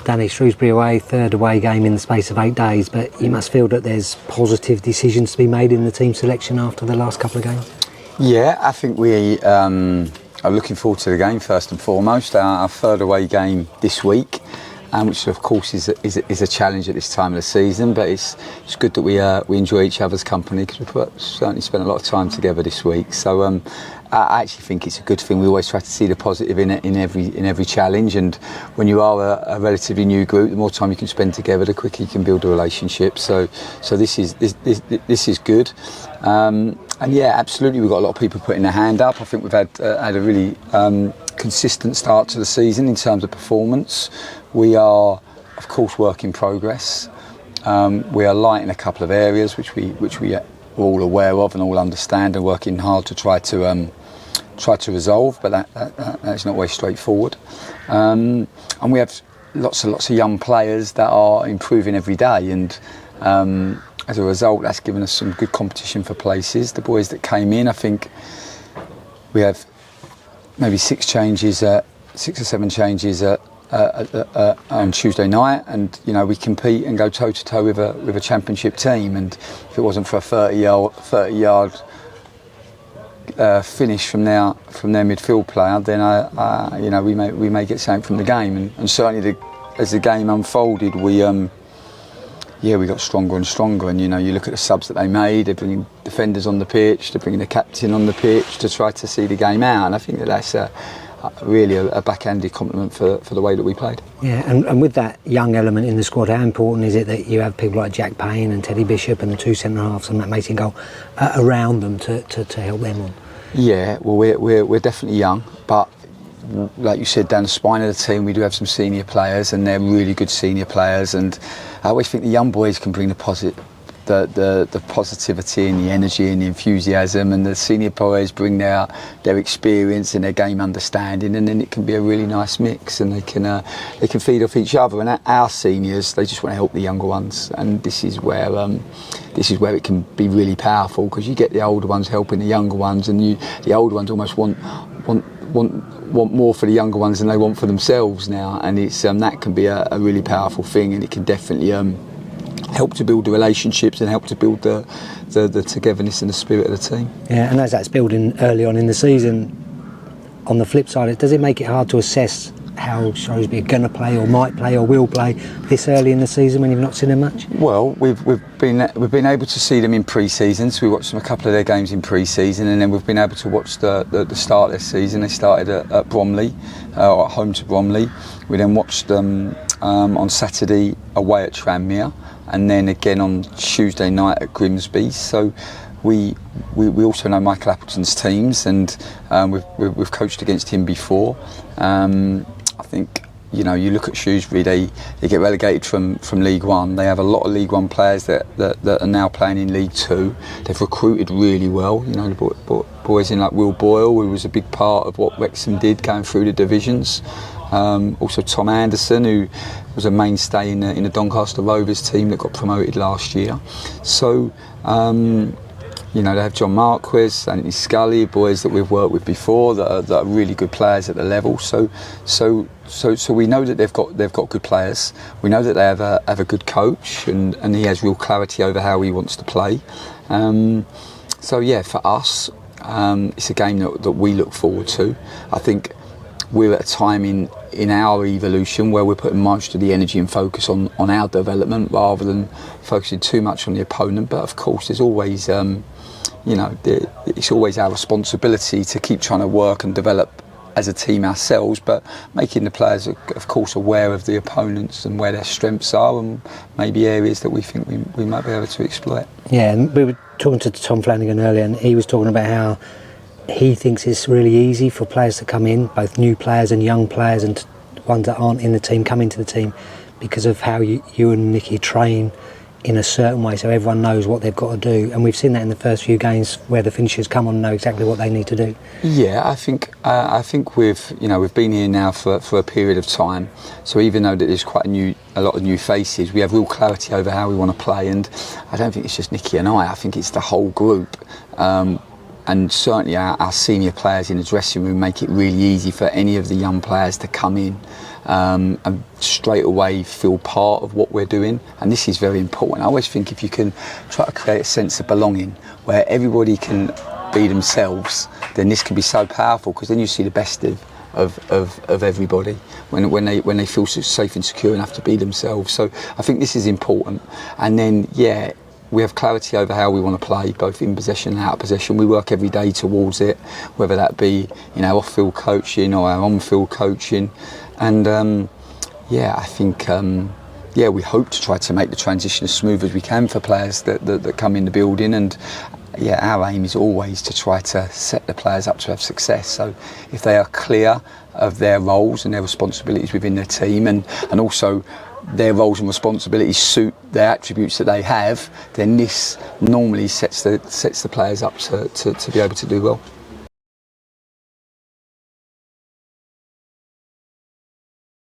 Danny, Shrewsbury away, third away game in the space of 8 days, but you must feel that there's positive decisions to be made in the team selection after the last couple of games? Yeah, I think we are looking forward to the game first and foremost. Our third away game this week, which of course is a challenge at this time of the season, but it's good that we enjoy each other's company, because we've certainly spent a lot of time together this week. So I actually think it's a good thing. We always try to see the positive in every challenge, and when you are a relatively new group, the more time you can spend together, the quicker you can build a relationship. So this is good. And yeah, absolutely, we've got a lot of people putting their hand up. I think we've had a really consistent start to the season in terms of performance. We are, of course, work in progress. We are light in a couple of areas which we are all aware of and all understand, and working hard to try to resolve. But that's not always straightforward. And we have lots of young players that are improving every day, and as a result, that's given us some good competition for places. The boys that came in, I think we have maybe 6 or 7 changes on Tuesday night, and we compete and go toe to toe with a championship team. And if it wasn't for a 30-yard finish from their midfield player, then we may get something from the game. And certainly as the game unfolded, we got stronger and stronger. And you look at the subs that they made. They're bringing defenders on the pitch, they're bringing the captain on the pitch to try to see the game out. And I think that's really a backhanded compliment for the way that we played. Yeah, and with that young element in the squad, how important is it that you have people like Jack Payne and Teddy Bishop and the 2 centre-halves and Matt Mason goal around them to help them on? Yeah, well, we're definitely young, but like you said, down the spine of the team, we do have some senior players, and they're really good senior players. And I always think the young boys can bring the positivity and the energy and the enthusiasm, and the senior boys bring their experience and their game understanding, and then it can be a really nice mix, and they can feed off each other. And our seniors, they just want to help the younger ones, and this is where it can be really powerful, because you get the older ones helping the younger ones, and the older ones almost want more for the younger ones than they want for themselves now, and it's that can be a really powerful thing, and it can definitely help to build the relationships and help to build the togetherness and the spirit of the team. Yeah, and as that's building early on in the season, on the flip side, does it make it hard to assess how Shrewsbury are going to play or might play or will play this early in the season when you've not seen them much? Well, we've been able to see them in pre-season, so we watched them a couple of their games in pre-season, and then we've been able to watch the start of their season. They started at Bromley, at home to Bromley. We then watched them on Saturday away at Tranmere, and then again on Tuesday night at Grimsby. So we also know Michael Appleton's teams, and we've coached against him before. I think you look at Shrewsbury, they get relegated from League One. They have a lot of League One players that are now playing in League Two. They've recruited really well. The boys in like Will Boyle, who was a big part of what Wrexham did going through the divisions. Also Tom Anderson, who was a mainstay in the Doncaster Rovers team that got promoted last year. So they have John Marquis, Anthony Scully, boys that we've worked with before that are really good players at the level. So we know that they've got good players. We know that they have a good coach, and he has real clarity over how he wants to play. For us, it's a game that we look forward to. I think we're at a time in our evolution where we're putting much of the energy and focus on our development rather than focusing too much on the opponent. But of course, there's always it's always our responsibility to keep trying to work and develop as a team ourselves, but making the players, of course, aware of the opponents and where their strengths are, and maybe areas that we think we might be able to exploit. Yeah, and we were talking to Tom Flanagan earlier, and he was talking about how he thinks it's really easy for players to come in, both new players and young players, and ones that aren't in the team come into the team because of how you and Nicky train in a certain way, so everyone knows what they've got to do. And we've seen that in the first few games where the finishers come on and know exactly what they need to do. Yeah, I think we've been here now for a period of time, so even though that there's quite a lot of new faces, we have real clarity over how we want to play. And I don't think it's just Nicky and I think it's the whole group. and certainly our senior players in the dressing room make it really easy for any of the young players to come in and straight away feel part of what we're doing, and this is very important. I always think if you can try to create a sense of belonging where everybody can be themselves, then this can be so powerful, because then you see the best of everybody when they feel safe and secure enough to be themselves. So I think this is important. And then we have clarity over how we want to play, both in possession and out of possession. We work every day towards it, whether that be off-field coaching or our on-field coaching. And I think we hope to try to make the transition as smooth as we can for players that come in the building. And our aim is always to try to set the players up to have success. So if they are clear of their roles and their responsibilities within their team, and also their roles and responsibilities suit their attributes that they have, then this normally sets the players up to be able to do well.